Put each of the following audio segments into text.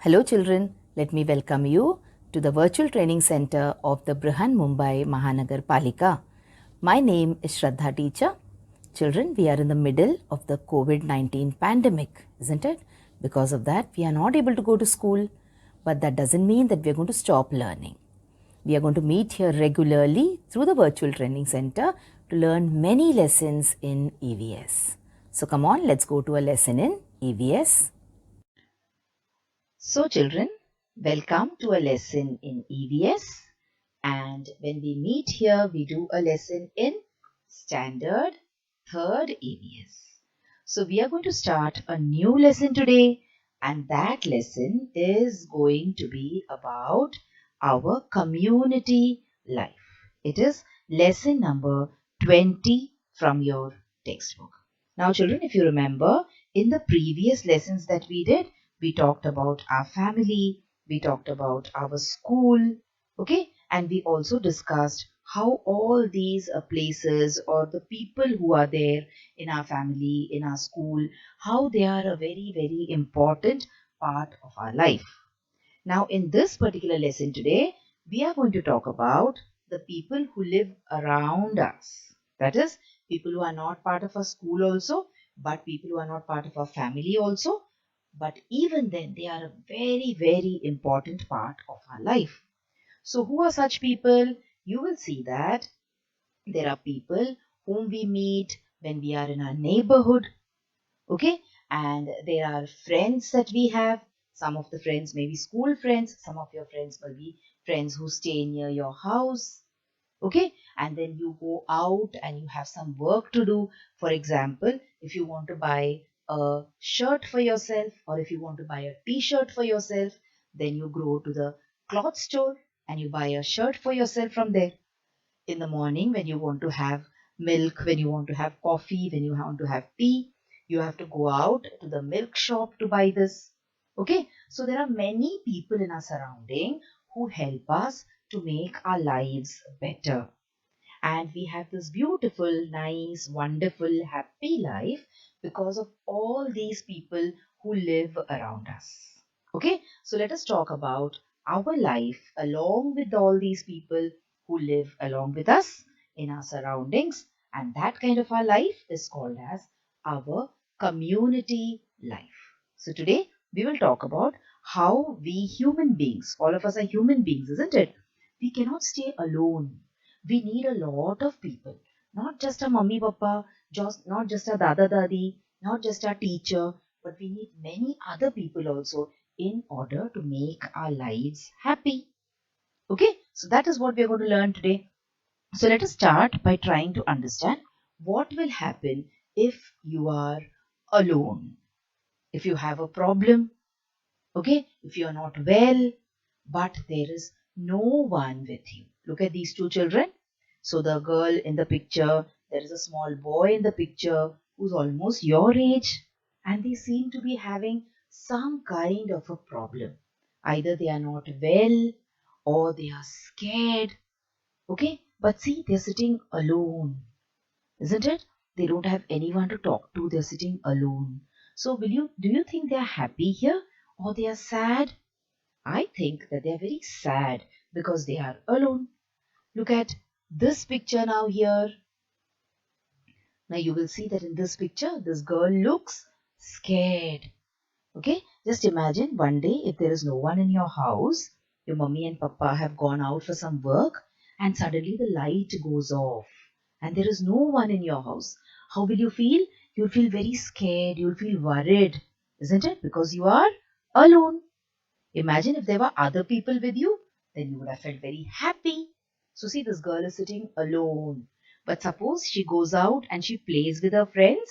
Hello children, let me welcome you to the virtual training center of the Brihan Mumbai Mahanagar Palika. My name is Shraddha teacher. Children, we are in the middle of the COVID-19 pandemic, isn't it? Because of that, we are not able to go to school, but that doesn't mean that we are going to stop learning. We are going to meet here regularly through the virtual training center to learn many lessons in EVS. So come on, let's go to a lesson in EVS. So children, welcome to a lesson in EVS, and when we meet here we do a lesson in standard third EVS. So we are going to start a new lesson today, and that lesson is going to be about our community life. It is lesson number 20 from your textbook. Now children, if you remember, in the previous lessons that we did, we talked about our family, we talked about our school, okay, and we also discussed how all these places or the people who are there in our family, in our school, how they are a very, very important part of our life. Now, in this particular lesson today, we are going to talk about the people who live around us. That is, people who are not part of our school also, but people who are not part of our family also. But even then, they are a very, very important part of our life. So, who are such people? You will see that there are people whom we meet when we are in our neighborhood, okay, and there are friends that we have. Some of the friends may be school friends, some of your friends will be friends who stay near your house, okay, and then you go out and you have some work to do. For example, if you want to buy a shirt for yourself, or if you want to buy a t-shirt for yourself, then you go to the cloth store and you buy a shirt for yourself from there. In the morning, when you want to have milk, when you want to have coffee, when you want to have tea, you have to go out to the milk shop to buy this. Okay, so there are many people in our surrounding who help us to make our lives better. And we have this beautiful, nice, wonderful, happy life because of all these people who live around us. Okay, so let us talk about our life along with all these people who live along with us in our surroundings. And that kind of our life is called as our community life. So today we will talk about how we human beings, all of us are human beings, isn't it? We cannot stay alone. We need a lot of people, not just a mummy papa, just not just a dada dadi, not just a teacher, but we need many other people also in order to make our lives happy. Okay, so that is what we are going to learn today. So let us start by trying to understand what will happen if you are alone, if you have a problem, okay, if you are not well, but there is no one with you. Look at these two children. So the girl in the picture, there is a small boy in the picture who's almost your age, and they seem to be having some kind of a problem. Either they are not well or they are scared. Okay, but see, they're sitting alone, isn't it? They don't have anyone to talk to, they're sitting alone. So do you think they are happy here or they are sad? I think that they are very sad because they are alone. Look at this picture now here. Now you will see that in this picture, this girl looks scared. Okay, just imagine one day if there is no one in your house, your mummy and papa have gone out for some work, and suddenly the light goes off and there is no one in your house. How will you feel? You'll feel very scared, you'll feel worried, isn't it? Because you are alone. Imagine if there were other people with you, then you would have felt very happy. So see, this girl is sitting alone. But suppose she goes out and she plays with her friends.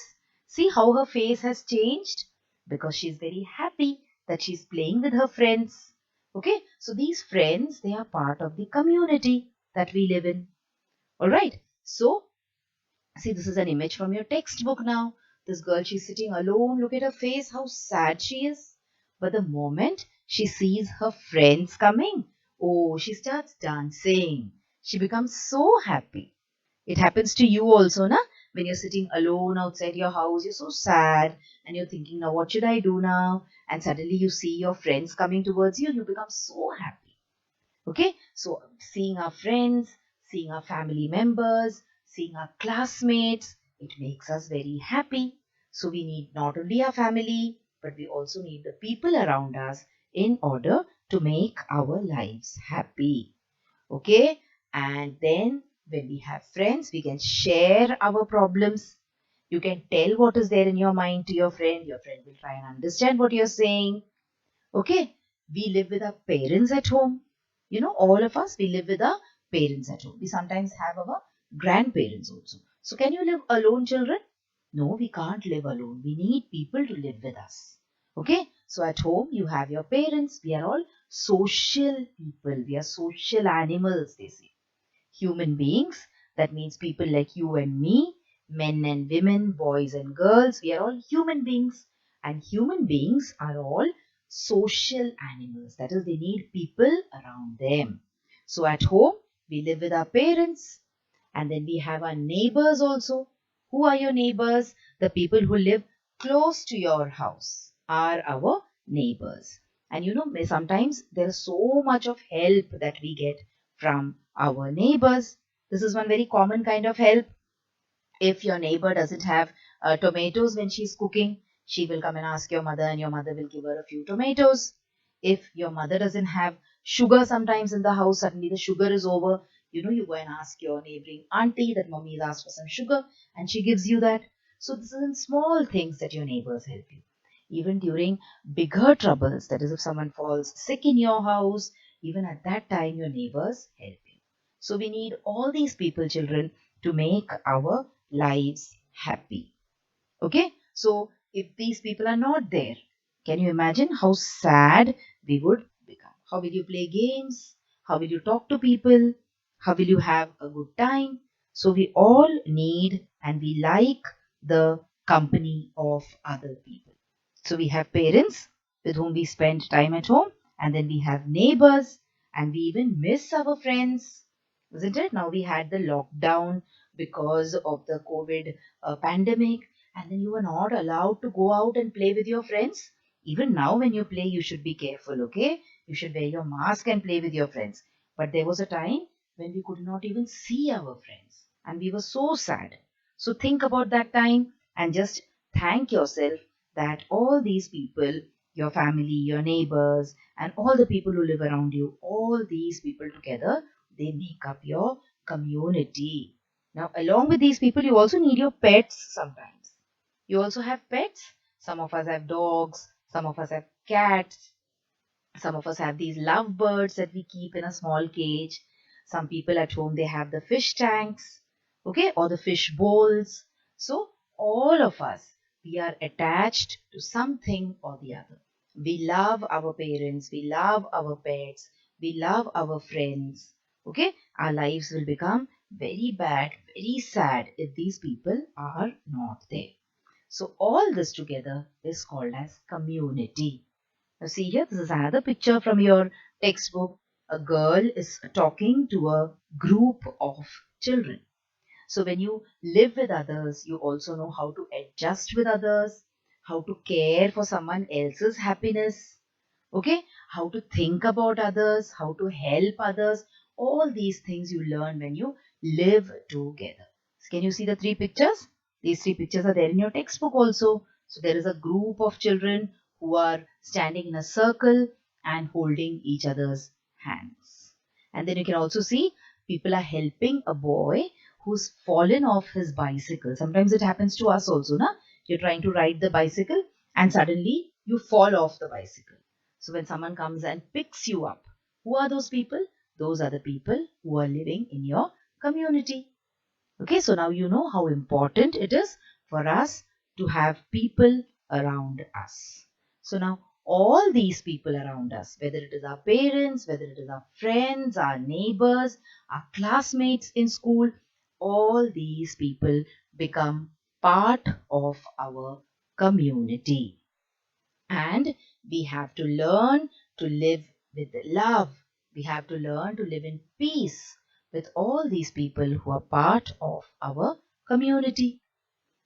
See how her face has changed? Because she's very happy that she's playing with her friends. Okay, so these friends, they are part of the community that we live in. Alright, so see, this is an image from your textbook now. This girl, she's sitting alone. Look at her face, how sad she is. But the moment she sees her friends coming, oh, she starts dancing. She becomes so happy. It happens to you also, na? when you're sitting alone outside your house, you're so sad and you're thinking, now what should I do now? And suddenly you see your friends coming towards you and you become so happy. Okay, so seeing our friends, seeing our family members, seeing our classmates, it makes us very happy. So we need not only our family, but we also need the people around us in order to make our lives happy. Okay, and then when we have friends, we can share our problems. You can tell what is there in your mind to your friend. Your friend will try and understand what you're saying. Okay, we live with our parents at home. You know, all of us, we live with our parents at home. We sometimes have our grandparents also. So, can you live alone, children? No, we can't live alone. We need people to live with us. Okay, so at home, you have your parents. We are all social people. We are social animals, they say. Human beings, that means people like you and me, men and women, boys and girls, we are all human beings. And human beings are all social animals. That is, they need people around them. So at home, we live with our parents, and then we have our neighbors also. Who are your neighbors? The people who live close to your house are our neighbors. And you know, sometimes there's so much of help that we get from our neighbors. This is one very common kind of help. If your neighbor doesn't have tomatoes when she's cooking, she will come and ask your mother, and your mother will give her a few tomatoes. If your mother doesn't have sugar sometimes in the house, suddenly the sugar is over, you know, you go and ask your neighboring auntie that mommy has asked for some sugar, and she gives you that. So this is in small things that your neighbors help you. Even during bigger troubles, that is, if someone falls sick in your house, even at that time, your neighbors help you. So we need all these people, children, to make our lives happy. Okay, so if these people are not there, can you imagine how sad we would become? How will you play games? How will you talk to people? How will you have a good time? So we all need and we like the company of other people. So we have parents with whom we spend time at home, and then we have neighbors, and we even miss our friends, isn't it? Now we had the lockdown because of the COVID pandemic, and then you were not allowed to go out and play with your friends. Even now, when you play, you should be careful, okay? You should wear your mask and play with your friends. But there was a time when we could not even see our friends, and we were so sad. So think about that time and just thank yourself that all these people, your family, your neighbors, and all the people who live around you, all these people together, they make up your community. Now, along with these people, you also need your pets sometimes. You also have pets. Some of us have dogs, some of us have cats, some of us have these lovebirds that we keep in a small cage. Some people at home, they have the fish tanks, okay, or the fish bowls. So, all of us, we are attached to something or the other. We love our parents, we love our pets, we love our friends. Okay, our lives will become very bad, very sad if these people are not there. So, all this together is called as community. Now see here, this is another picture from your textbook. A girl is talking to a group of children. So when you live with others, you also know how to adjust with others, how to care for someone else's happiness, okay, how to think about others, how to help others. All these things you learn when you live together. So can you see the three pictures? These three pictures are there in your textbook also. So there is a group of children who are standing in a circle and holding each other's hands. And then you can also see people are helping a boy who's fallen off his bicycle. Sometimes it happens to us also, na? You're trying to ride the bicycle and suddenly you fall off the bicycle. So when someone comes and picks you up, who are those people? Those are the people who are living in your community. Okay, so now you know how important it is for us to have people around us. So now all these people around us, whether it is our parents, whether it is our friends, our neighbors, our classmates in school, all these people become part of our community. And we have to learn to live with love. We have to learn to live in peace with all these people who are part of our community.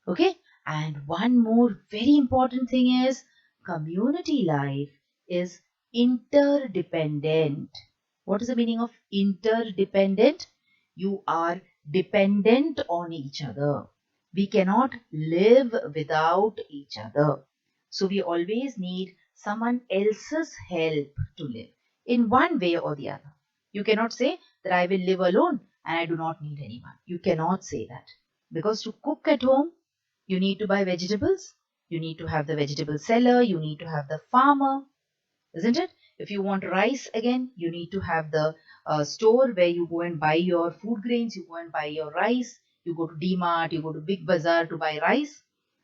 Okay, and one more very important thing is community life is interdependent. What is the meaning of interdependent? You are dependent on each other. We cannot live without each other. So we always need someone else's help to live in one way or the other. You cannot say that I will live alone and I do not need anyone. You cannot say that. Because to cook at home, you need to buy vegetables. You need to have the vegetable seller. You need to have the farmer, isn't it? If you want rice again, you need to have the store where you go and buy your food grains. You go and buy your rice. You go to D-Mart. You go to Big Bazaar to buy rice.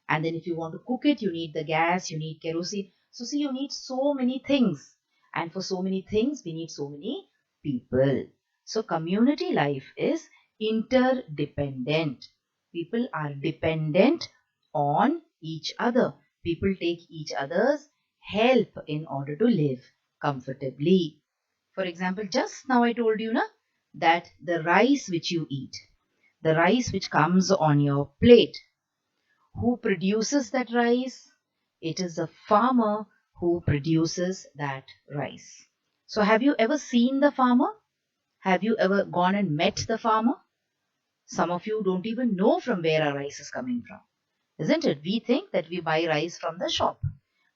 And then if you want to cook it, you need the gas. You need kerosene. So see, you need so many things. And for so many things, we need so many people. So community life is interdependent. People are dependent on each other. People take each other's help in order to live comfortably. For example, just now I told you na, that the rice which you eat, the rice which comes on your plate, who produces that rice? It is a farmer who produces that rice. So have you ever seen the farmer? Have you ever gone and met the farmer? Some of you don't even know from where our rice is coming from, isn't it? We think that we buy rice from the shop,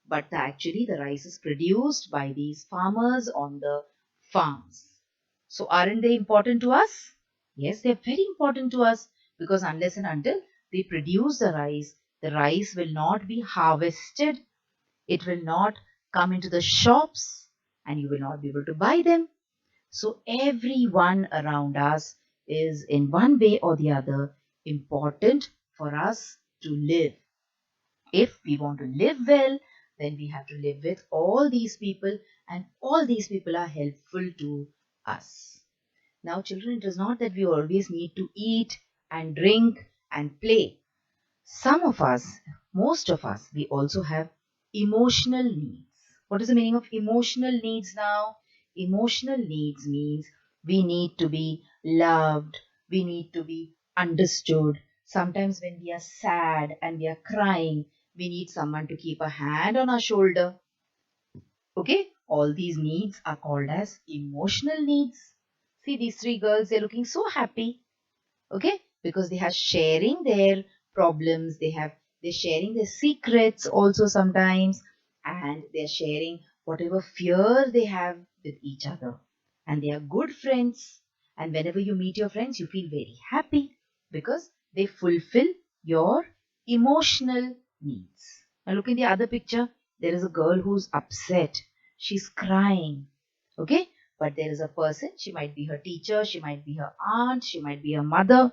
but actually the rice is produced by these farmers on the farms. So aren't they important to us? Yes, they're very important to us, because unless and until they produce the rice will not be harvested. It will not come into the shops and you will not be able to buy them. So everyone around us is in one way or the other important for us to live. If we want to live well, then we have to live with all these people, and all these people are helpful to us. Now, children, it is not that we always need to eat and drink and play. Some of us, most of us, we also have emotional needs. What is the meaning of emotional needs now? Emotional needs means we need to be loved, we need to be understood. Sometimes when we are sad and we are crying, we need someone to keep a hand on our shoulder. Okay, all these needs are called as emotional needs. See, these three girls, they're looking so happy. Okay, because they are sharing their problems, they're sharing their secrets also sometimes, and they're sharing whatever fear they have with each other, and they are good friends. And whenever you meet your friends, you feel very happy because they fulfill your emotional needs. Now look in the other picture. There is a girl who's upset, she's crying. Okay, but there is a person, she might be her teacher, she might be her aunt, she might be her mother,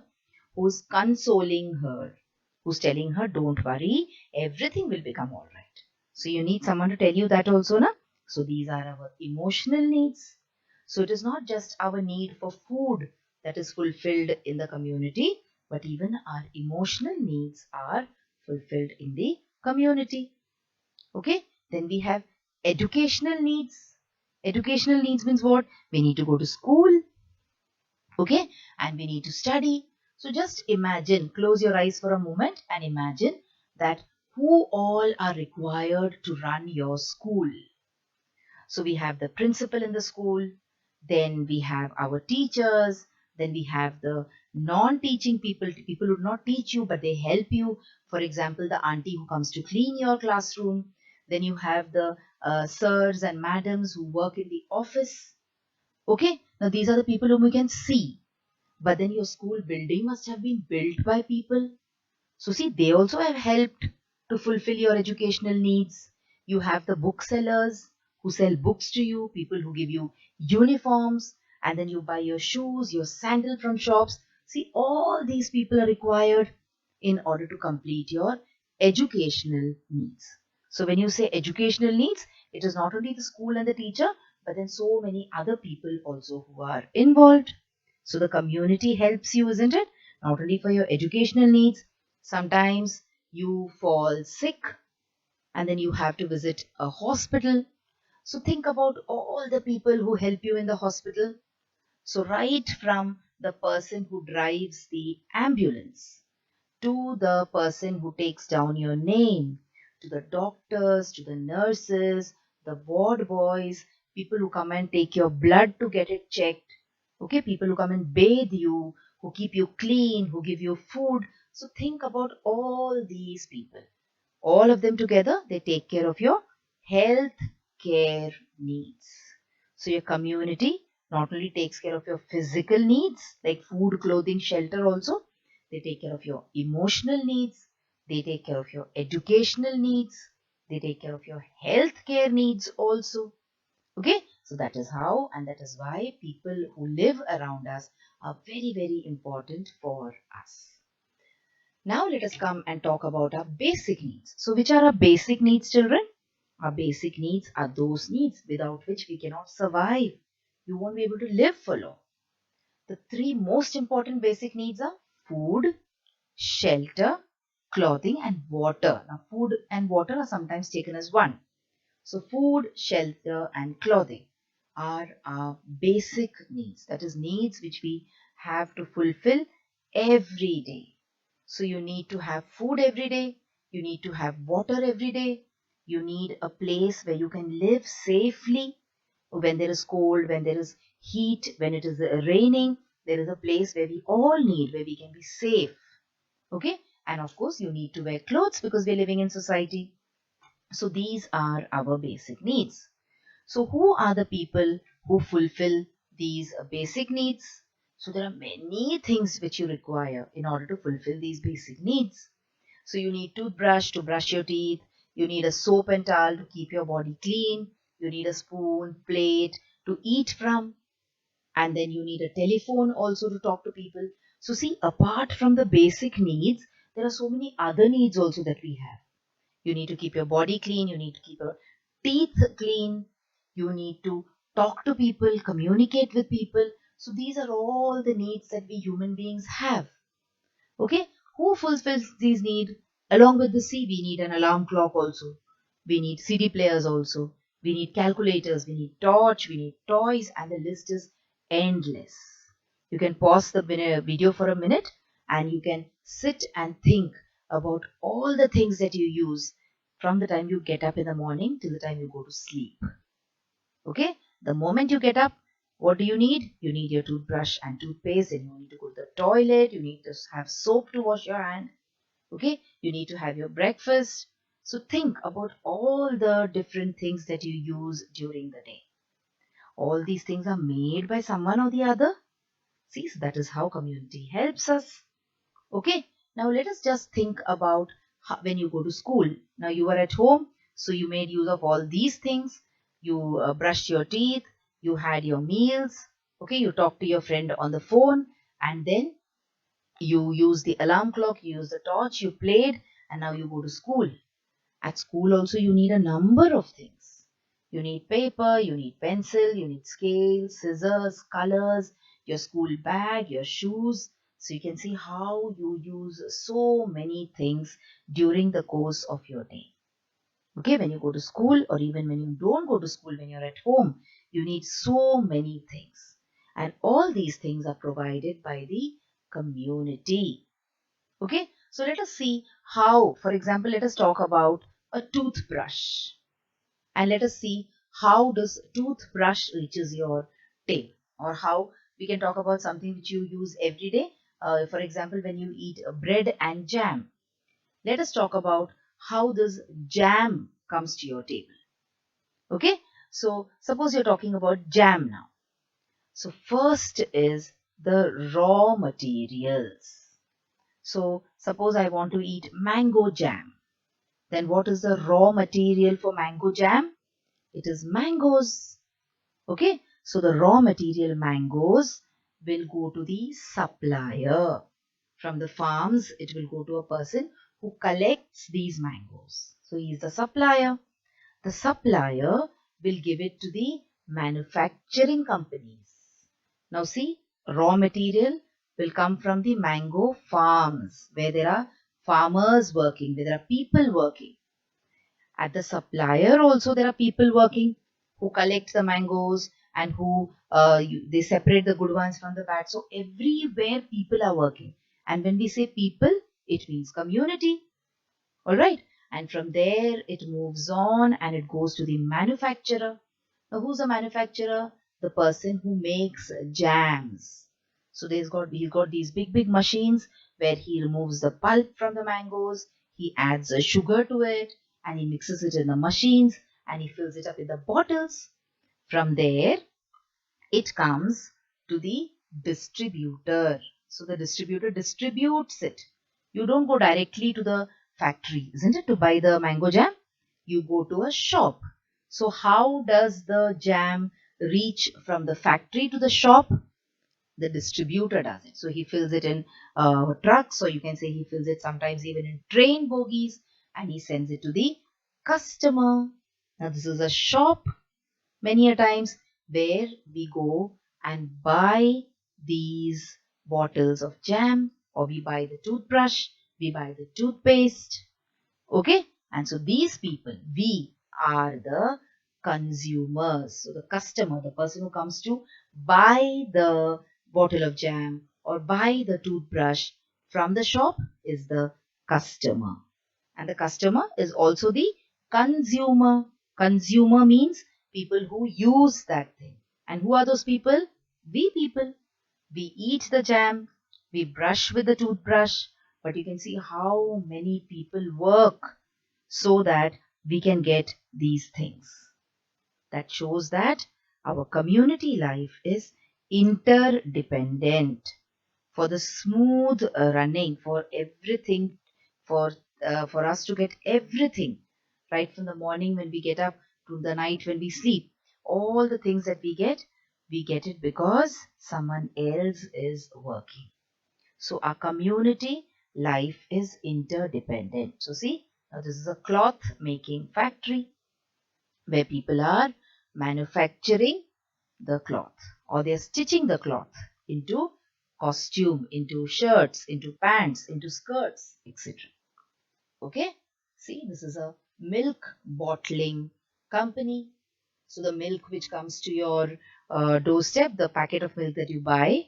who's consoling her, who's telling her, don't worry, everything will become all right. So you need someone to tell you that also, na? So these are our emotional needs. So it is not just our need for food that is fulfilled in the community, but even our emotional needs are fulfilled in the community. Okay, then we have educational needs. Educational needs means what? We need to go to school, okay, and we need to study. So just imagine, close your eyes for a moment and imagine that who all are required to run your school. So we have the principal in the school, then we have our teachers, then we have the non-teaching people, people who do not teach you but they help you. For example, the auntie who comes to clean your classroom. Then you have the sirs and madams who work in the office. Okay, now these are the people whom we can see. But then your school building must have been built by people. So see, they also have helped to fulfill your educational needs. You have the booksellers who sell books to you, people who give you uniforms, and then you buy your shoes, your sandal from shops. See, all these people are required in order to complete your educational needs. So when you say educational needs, it is not only the school and the teacher, but then so many other people also who are involved. So the community helps you, isn't it? Not only for your educational needs, sometimes you fall sick and then you have to visit a hospital. So think about all the people who help you in the hospital. So right from the person who drives the ambulance, to the person who takes down your name, to the doctors, to the nurses, the ward boys, people who come and take your blood to get it checked, okay, people who come and bathe you, who keep you clean, who give you food. So think about all these people. All of them together, they take care of your health care needs. So your community not only takes care of your physical needs like food, clothing, shelter also, they take care of your emotional needs, they take care of your educational needs, they take care of your health care needs also. Okay, so that is how and that is why people who live around us are very, very important for us. Now let us come and talk about our basic needs. So which are our basic needs, children? Our basic needs are those needs without which we cannot survive. You won't be able to live for long. The three most important basic needs are food, shelter, clothing and water. Now food and water are sometimes taken as one. So food, shelter and clothing are our basic needs. That is needs which we have to fulfill every day. So you need to have food every day. You need to have water every day. You need a place where you can live safely when there is cold, when there is heat, when it is raining. There is a place where we all need, where we can be safe. Okay. And of course, you need to wear clothes because we're living in society. So these are our basic needs. So who are the people who fulfill these basic needs? So there are many things which you require in order to fulfill these basic needs. So you need toothbrush to brush your teeth. You need a soap and towel to keep your body clean. You need a spoon, plate to eat from. And then you need a telephone also to talk to people. So see, apart from the basic needs, there are so many other needs also that we have. You need to keep your body clean. You need to keep your teeth clean. You need to talk to people, communicate with people. So these are all the needs that we human beings have. Okay, who fulfills these needs? Along with the C, we need an alarm clock also. We need CD players also. We need calculators. We need torch. We need toys, and the list is endless. You can pause the video for a minute, and you can sit and think about all the things that you use from the time you get up in the morning till the time you go to sleep. Okay, the moment you get up, what do you need? You need your toothbrush and toothpaste, and you need to go to the toilet. You need to have soap to wash your hand. Okay, you need to have your breakfast. So think about all the different things that you use during the day. All these things are made by someone or the other. See, so that is how community helps us. Okay, now let us just think about when you go to school. Now you are at home, so you made use of all these things. You brushed your teeth, you had your meals, okay, you talked to your friend on the phone, and then you use the alarm clock, you use the torch, you played, and now you go to school. At school also you need a number of things. You need paper, you need pencil, you need scale, scissors, colors, your school bag, your shoes. So you can see how you use so many things during the course of your day. Okay, when you go to school or even when you don't go to school, when you're at home, you need so many things. And all these things are provided by the community. Okay, so let us see how, for example, let us talk about a toothbrush. And let us see how does toothbrush reaches your tail, or how we can talk about something which you use every day. For example, when you eat bread and jam, let us talk about how this jam comes to your table. Okay, so suppose you're talking about jam now. So first is the raw materials. So suppose I want to eat mango jam. Then what is the raw material for mango jam? It is mangoes. Okay, so the raw material mangoes will go to the supplier. From the farms, it will go to a person who collects these mangoes. So he is the supplier. The supplier will give it to the manufacturing companies. Now see, raw material will come from the mango farms where there are farmers working, where there are people working. At the supplier also there are people working who collect the mangoes and who they separate the good ones from the bad. So everywhere people are working. And when we say people, it means community. Alright, and from there it moves on and it goes to the manufacturer. Now who's a manufacturer? The person who makes jams. So he's got these big machines where he removes the pulp from the mangoes, he adds a sugar to it, and he mixes it in the machines and he fills it up in the bottles. From there it comes to the distributor. So the distributor distributes it. You don't go directly to the factory, isn't it, to buy the mango jam? You go to a shop. So how does the jam reach from the factory to the shop? The distributor does it. So he fills it in trucks, or you can say he fills it sometimes even in train bogies, and he sends it to the customer. Now this is a shop many a times where we go and buy these bottles of jam, or we buy the toothbrush, we buy the toothpaste. Okay, and so these people, we are the consumers. So the customer, the person who comes to buy the bottle of jam or buy the toothbrush from the shop is the customer. And the customer is also the consumer. Consumer means people who use that thing. And who are those people? We people. We eat the jam, we brush with the toothbrush, but you can see how many people work so that we can get these things. That shows that our community life is interdependent. For the smooth running, for everything, for us to get everything, right from the morning when we get up to the night when we sleep, all the things that we get it because someone else is working. So our community life is interdependent. So see, now this is a cloth making factory where people are manufacturing the cloth, or they're stitching the cloth into costume, into shirts, into pants, into skirts, etc. Okay, see, this is a milk bottling company. So the milk which comes to your doorstep, the packet of milk that you buy,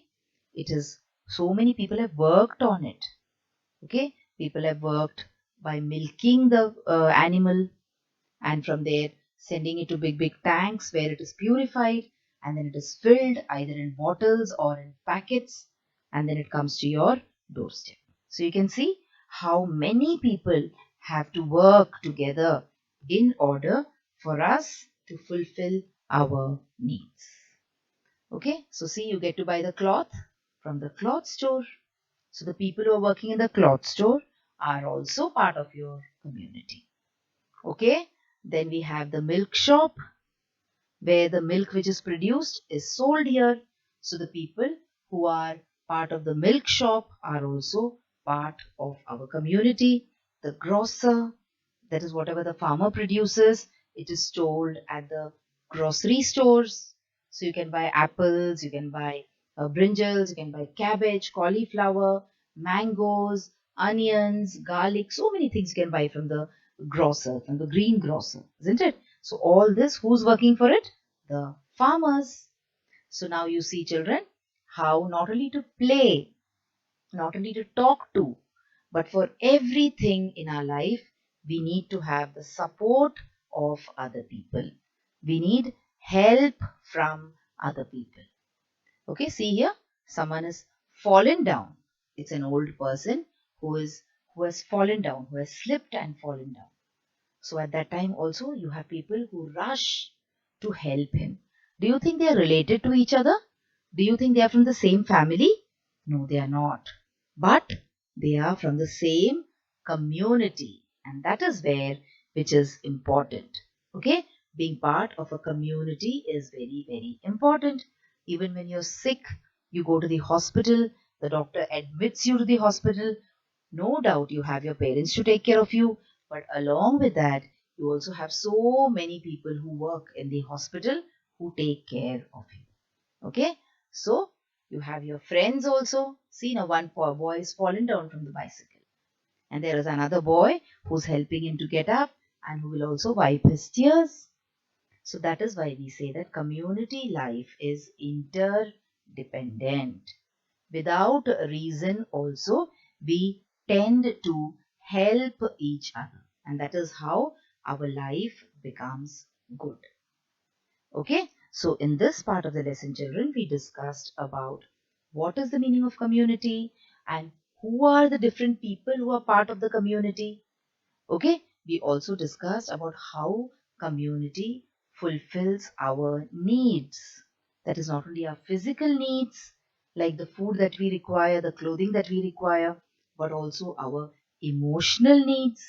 it is, so many people have worked on it. Okay, people have worked by milking the animal, and from there sending it to big tanks where it is purified, and then it is filled either in bottles or in packets, and then it comes to your doorstep. So you can see how many people have to work together in order for us to fulfill our needs. Okay, so see, you get to buy the cloth from the cloth store. So the people who are working in the cloth store are also part of your community. Okay, then we have the milk shop where the milk which is produced is sold here. So the people who are part of the milk shop are also part of our community. The grocer, that is whatever the farmer produces, it is stored at the grocery stores. So you can buy apples, you can buy brinjals, you can buy cabbage, cauliflower, mangoes, onions, garlic, so many things you can buy from the grocer, from the green grocer, isn't it? So all this, who's working for it? The farmers. So now you see, children, how not only to play, not only to talk to, but for everything in our life, we need to have the support of other people. We need help from other people. Okay, see here, someone is fallen down. It's an old person who has fallen down, who has slipped and fallen down. So at that time also you have people who rush to help him. Do you think they are related to each other? Do you think they are from the same family? No, they are not. But they are from the same community, and that is where which is important. Okay, being part of a community is very important. Even when you're sick, you go to the hospital, the doctor admits you to the hospital. No doubt you have your parents to take care of you, but along with that, you also have so many people who work in the hospital who take care of you. Okay, so you have your friends also. See, now one poor boy is fallen down from the bicycle, and there is another boy who's helping him to get up and who will also wipe his tears. So that is why we say that community life is interdependent. Without reason also, we tend to help each other, and that is how our life becomes good. Okay, so in this part of the lesson, children, we discussed about what is the meaning of community and who are the different people who are part of the community. Okay, we also discussed about how community fulfills our needs. That is not only our physical needs, like the food that we require, the clothing that we require, but also our emotional needs,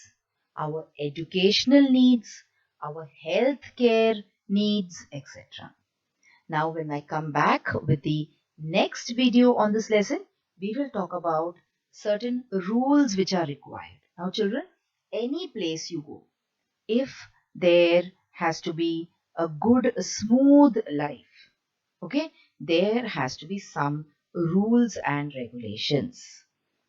our educational needs, our health care needs, etc. Now, when I come back with the next video on this lesson, we will talk about certain rules which are required. Now, children, any place you go, if there has to be a good, smooth life, okay, there has to be some rules and regulations.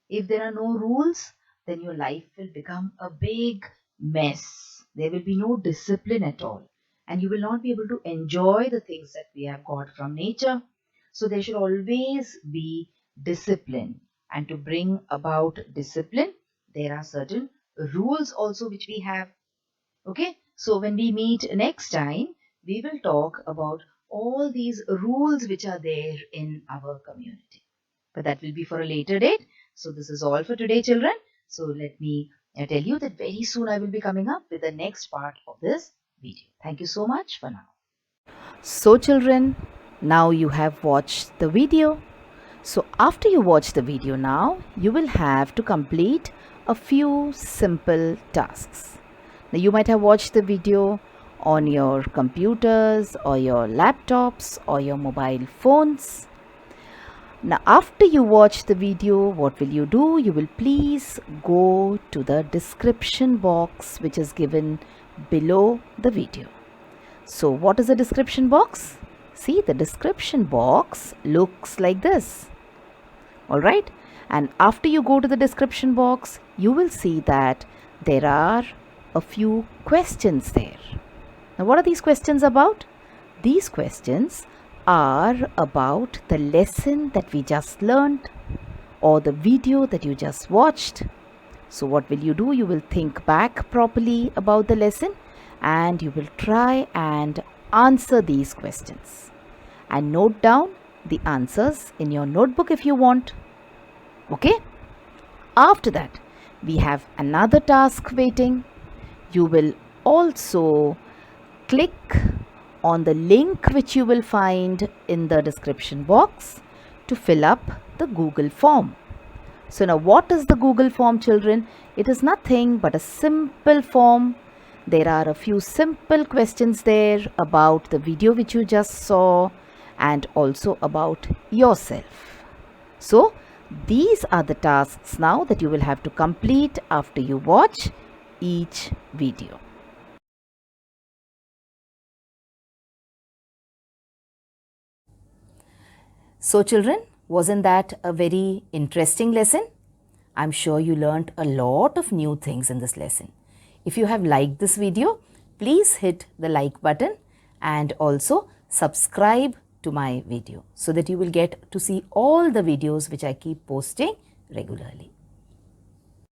If there are no rules, then your life will become a big mess. There will be no discipline at all, and you will not be able to enjoy the things that we have got from nature. So there should always be discipline, and to bring about discipline, there are certain rules also which we have. Okay, so when we meet next time, we will talk about all these rules which are there in our community. But that will be for a later date. So this is all for today, children. So let me tell you that very soon I will be coming up with the next part of this video. Thank you so much for now. So children, now you have watched the video. So after you watch the video now, you will have to complete a few simple tasks. Now you might have watched the video on your computers or your laptops or your mobile phones. Now after you watch the video, what will you do? You will please go to the description box which is given below the video. So what is the description box? See, the description box looks like this. Alright, and after you go to the description box, you will see that there are a few questions there. Now what are these questions about? These questions are about the lesson that we just learned or the video that you just watched. So what will you do? You will think back properly about the lesson and you will try and answer these questions and note down the answers in your notebook if you want. Okay? After that, we have another task waiting. You will also click on the link which you will find in the description box to fill up the Google form. So now what is the Google form, children? It is nothing but a simple form. There are a few simple questions there about the video which you just saw and also about yourself. So these are the tasks now that you will have to complete after you watch each video. So children, wasn't that a very interesting lesson? I'm sure you learned a lot of new things in this lesson. If you have liked this video, please hit the like button and also subscribe to my video so that you will get to see all the videos which I keep posting regularly.